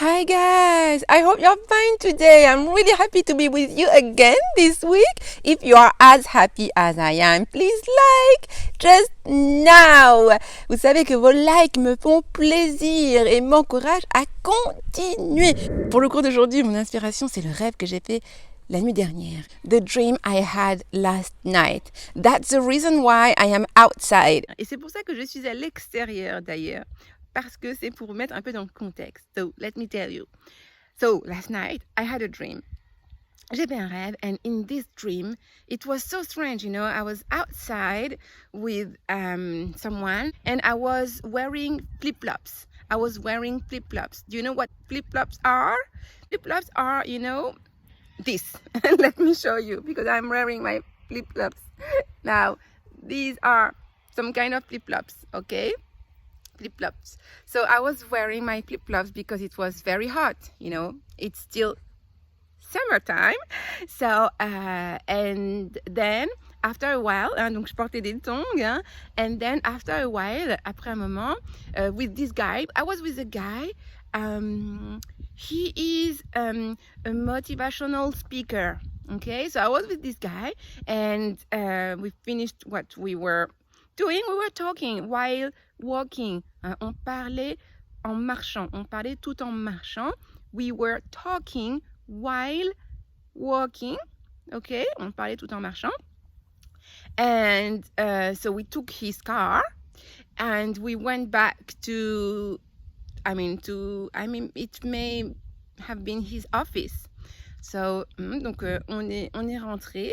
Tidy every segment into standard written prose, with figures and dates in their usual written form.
Hi guys, I hope you're fine today. I'm really happy to be with you again this week. If you are as happy as I am, please like just now. Vous savez que vos likes me font plaisir et m'encouragent à continuer. Pour le cours d'aujourd'hui, mon inspiration, c'est le rêve que j'ai fait la nuit dernière. The dream I had last night. That's the reason why I am outside. Et c'est pour ça que je suis à l'extérieur d'ailleurs. Parce que c'est pour mettre un peu dans le contexte. So, let me tell you. So, last night, I had a dream. J'ai fait un rêve, and in this dream, it was so strange, you know. I was outside with someone, and I was wearing flip-flops. I was wearing flip-flops. Do you know what flip-flops are? Flip-flops are, you know, this. Let me show you, because I'm wearing my flip-flops. Now, these are some kind of flip-flops, okay? Flip-flops. So I was wearing my flip-flops because it was very hot, you know. It's still summertime. So, and then after a while, donc je portais des tongs, and then after a while, après un moment, with this guy, I was with a guy, he is a motivational speaker, okay? So I was with this guy, and we finished what we were doing. We were talking while walking. On parlait en marchant. On parlait tout en marchant. We were talking while walking. Okay, on parlait tout en marchant. And so we took his car and we went back to, it may have been his office. So, donc on est rentré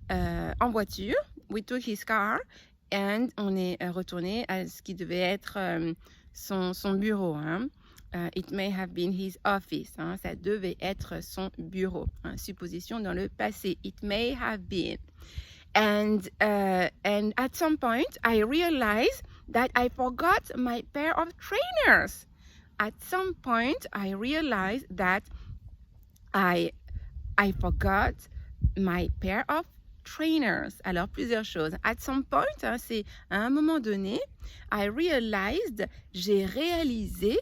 en voiture. We took his car. And on est retourné à ce qui devait être son bureau. It may have been his office. Ça devait être son bureau. Supposition dans le passé. It may have been. And at some point, I realized that I forgot my pair of trainers. At some point, I realized that I forgot my pair of trainers. Alors, plusieurs choses. At some point, c'est à un moment donné, I realized, j'ai réalisé,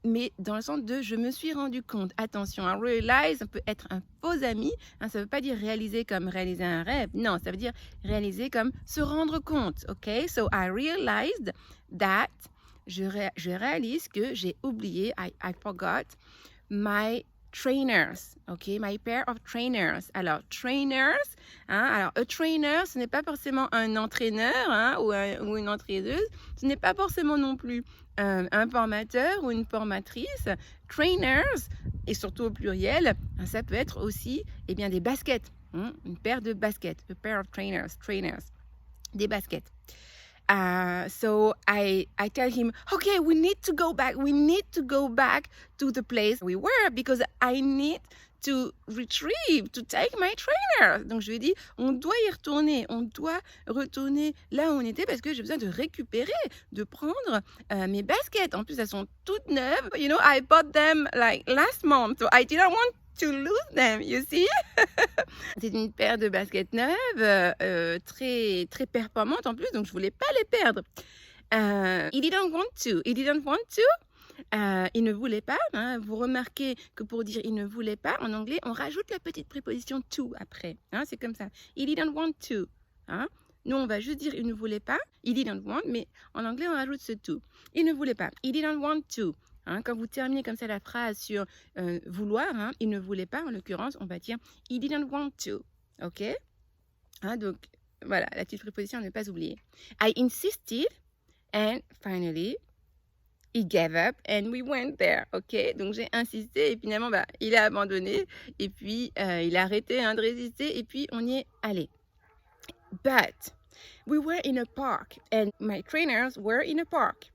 mais dans le sens de je me suis rendu compte. Attention, realize, ça peut être un faux ami. Ça ne veut pas dire réaliser comme réaliser un rêve. Non, ça veut dire réaliser comme se rendre compte. OK? So, I realized that, je réalise que j'ai oublié, I forgot my trainers, ok, my pair of trainers. Alors, trainers, alors, a trainer, ce n'est pas forcément un entraîneur ou une entraineuse, ce n'est pas forcément non plus un formateur ou une formatrice. Trainers, et surtout au pluriel, ça peut être aussi des baskets, une paire de baskets, a pair of trainers, des baskets. So I tell him, okay, we need to go back to the place we were because I need to take my trainer. Donc je lui dis, on doit retourner là où on était parce que j'ai besoin de récupérer, de prendre mes baskets. En plus, elles sont toutes neuves. You know, I bought them like last month, so I didn't want to lose them, you see. C'est une paire de baskets neuves, très, très performantes en plus, donc je voulais pas les perdre. He didn't want to. Il ne voulait pas. Vous remarquez que pour dire il ne voulait pas, en anglais, on rajoute la petite préposition to après. C'est comme ça. He didn't want to. Nous, on va juste dire il ne voulait pas. He didn't want, mais en anglais, on rajoute ce to. Il ne voulait pas. He didn't want to. Quand vous terminez comme ça la phrase sur vouloir, il ne voulait pas, en l'occurrence, on va dire he didn't want to. OK? Donc, voilà, la petite préposition à ne pas oublier. I insisted and finally he gave up and we went there. OK? Donc, j'ai insisté et finalement, il a abandonné et puis il a arrêté de résister et puis on y est allé. But we were in a park and my trainers were in a park.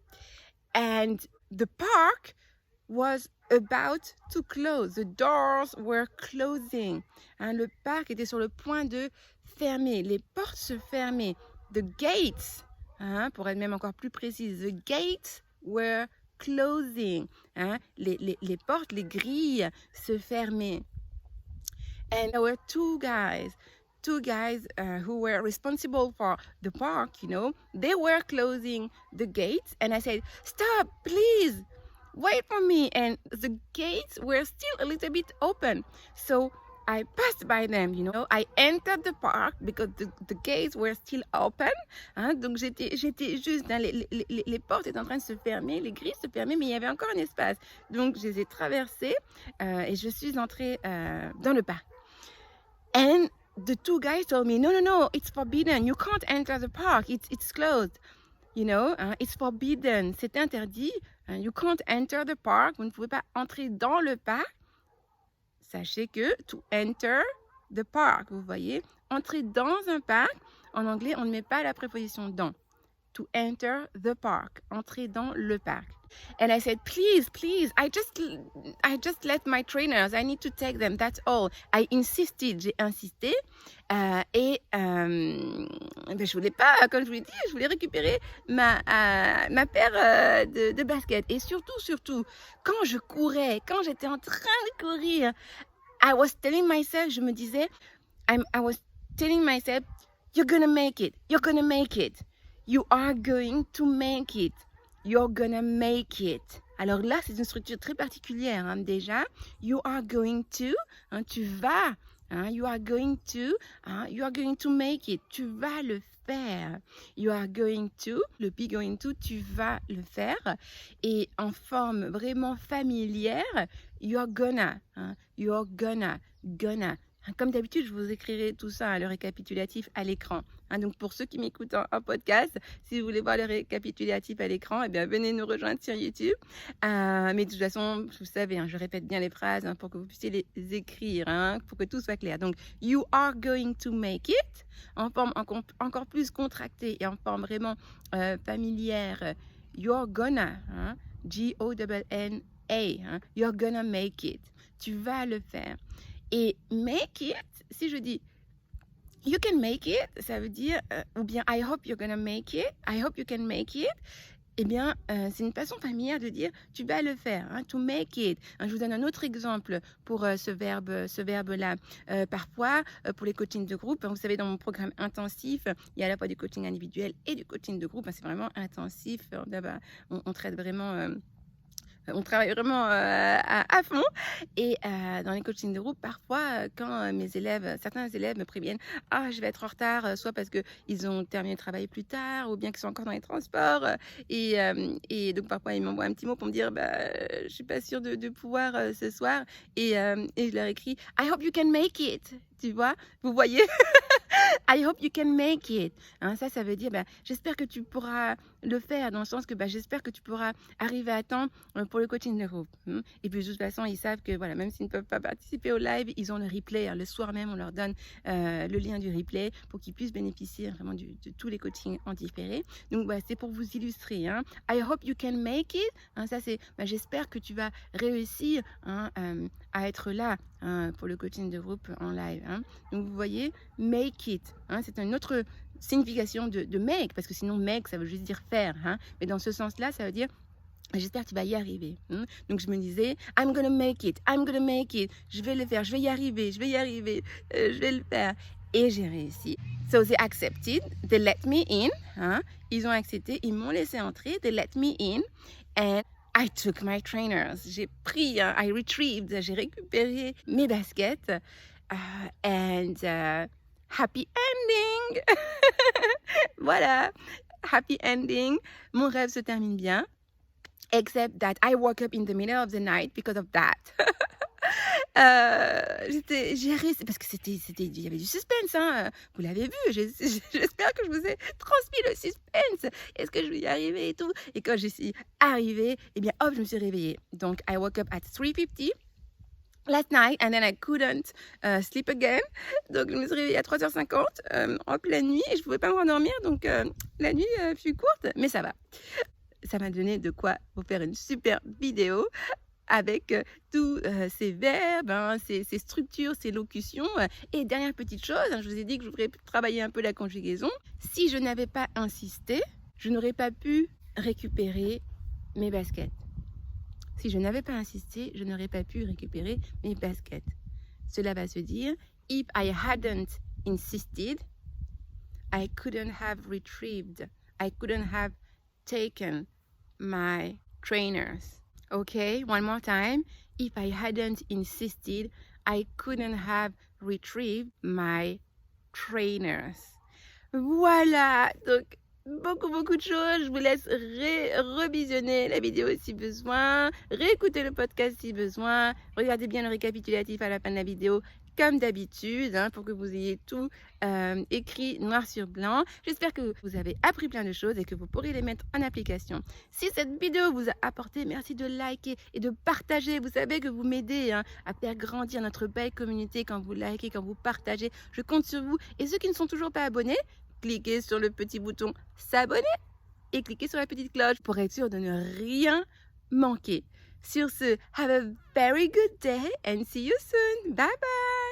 And the park was about to close. The doors were closing. Le parc était sur le point de fermer. Les portes se fermaient. The gates, pour être même encore plus précise, the gates were closing. Les portes, les grilles se fermaient. And there were two guys who were responsible for the park, you know, they were closing the gates. And I said, stop, please. wait for me. And the gates were still a little bit open. So I passed by them, I entered the park because the gates were still open. Donc j'étais juste dans les portes étaient en train de se fermer, les grilles se fermaient, mais il y avait encore un espace. Donc je les ai traversées et je suis entrée dans le parc. And the two guys told me, no, it's forbidden. You can't enter the park. It's closed. It's forbidden. C'est interdit. You can't enter the park. Vous ne pouvez pas entrer dans le parc. Sachez que to enter the park, vous voyez, entrer dans un parc, en anglais, on ne met pas la préposition dans. To enter the park, entrer dans le parc. And I said, please, I just let my trainers, I need to take them, that's all. I insisted, j'ai insisté. Et je voulais pas, comme je vous l'ai dit, je voulais récupérer ma paire de baskets. Et surtout, quand je courais, quand j'étais en train de courir, I was telling myself, je me disais, I was telling myself, you're gonna make it. You are going to make it. You're gonna make it. Alors là, c'est une structure très particulière déjà. You are going to, tu vas. You are going to make it. Tu vas le faire. You are going to, le be going to, tu vas le faire. Et en forme vraiment familière, you're gonna. You're gonna. Comme d'habitude, je vous écrirai tout ça, le récapitulatif à l'écran. Donc pour ceux qui m'écoutent en podcast, si vous voulez voir le récapitulatif à l'écran, venez nous rejoindre sur YouTube. Mais de toute façon, vous savez, je répète bien les phrases pour que vous puissiez les écrire, pour que tout soit clair. Donc, you are going to make it, en forme encore plus contractée et en forme vraiment familière. You're gonna, G-O-N-N-A, you're gonna make it. Tu vas le faire. Et make it, si je dis you can make it, ça veut dire, ou bien I hope you're gonna make it, I hope you can make it, c'est une façon familière de dire tu vas le faire, to make it. Je vous donne un autre exemple pour ce verbe-là. Parfois, pour les coachings de groupe, vous savez, dans mon programme intensif, il y a à la fois du coaching individuel et du coaching de groupe. C'est vraiment intensif. On traite vraiment... on travaille vraiment à fond. Et dans les coachings de groupe, parfois, quand certains élèves me préviennent « Ah, je vais être en retard », soit parce qu'ils ont terminé de travailler plus tard, ou bien qu'ils sont encore dans les transports. Et donc, parfois, ils m'envoient un petit mot pour me dire « Je suis pas sûre de pouvoir ce soir ». Et je leur écris « I hope you can make it ». Tu vois, vous voyez I hope you can make it. Ça veut dire, j'espère que tu pourras le faire, dans le sens que j'espère que tu pourras arriver à temps pour le coaching de groupe. Et puis de toute façon, ils savent que voilà, même s'ils ne peuvent pas participer au live, ils ont le replay. Le soir même, on leur donne le lien du replay pour qu'ils puissent bénéficier vraiment de tous les coachings en différé. Donc c'est pour vous illustrer. I hope you can make it. Ça c'est, j'espère que tu vas réussir à être là pour le coaching de groupe en live. Donc vous voyez, make it, c'est une autre signification de make, parce que sinon make ça veut juste dire faire, mais dans ce sens-là ça veut dire j'espère que tu vas y arriver. Donc je me disais I'm gonna make it, je vais le faire, je vais y arriver, je vais le faire. Et j'ai réussi. So they accepted, they let me in, ils ont accepté, ils m'ont laissé entrer, they let me in, and I took my trainers. J'ai pris, I retrieved, j'ai récupéré mes baskets. And happy ending. Voilà, happy ending. Mon rêve se termine bien. Except that I woke up in the middle of the night because of that. J'ai resté parce que il y avait du suspense, vous l'avez vu, j'espère que je vous ai transmis le suspense, est-ce que je vais y arriver et tout, et quand je suis arrivée, hop, je me suis réveillée. Donc I woke up at 3:50 last night and then I couldn't sleep again. Donc je me suis réveillée à 3h50 en pleine nuit et je pouvais pas me rendormir, donc la nuit fut courte, mais ça va. Ça m'a donné de quoi vous faire une super vidéo avec tous ces verbes, ces structures, ces locutions. Et dernière petite chose, je vous ai dit que je voudrais travailler un peu la conjugaison. Si je n'avais pas insisté, je n'aurais pas pu récupérer mes baskets. Si je n'avais pas insisté, je n'aurais pas pu récupérer mes baskets. Cela va se dire, if I hadn't insisted, I couldn't have retrieved, I couldn't have taken my trainers. Okay, one more time. If I hadn't insisted, I couldn't have retrieved my trainers. Voilà, donc beaucoup de choses. Je vous laisse revisionner la vidéo si besoin, réécouter le podcast si besoin, regardez bien le récapitulatif à la fin de la vidéo comme d'habitude, pour que vous ayez tout écrit noir sur blanc. J'espère que vous avez appris plein de choses et que vous pourrez les mettre en application. Si cette vidéo vous a apporté, merci de liker et de partager. Vous savez que vous m'aidez à faire grandir notre belle communauté quand vous likez, quand vous partagez. Je compte sur vous. Et ceux qui ne sont toujours pas abonnés, cliquez sur le petit bouton s'abonner et cliquez sur la petite cloche pour être sûr de ne rien manquer. Sur ce, have a very good day and see you soon. Bye bye.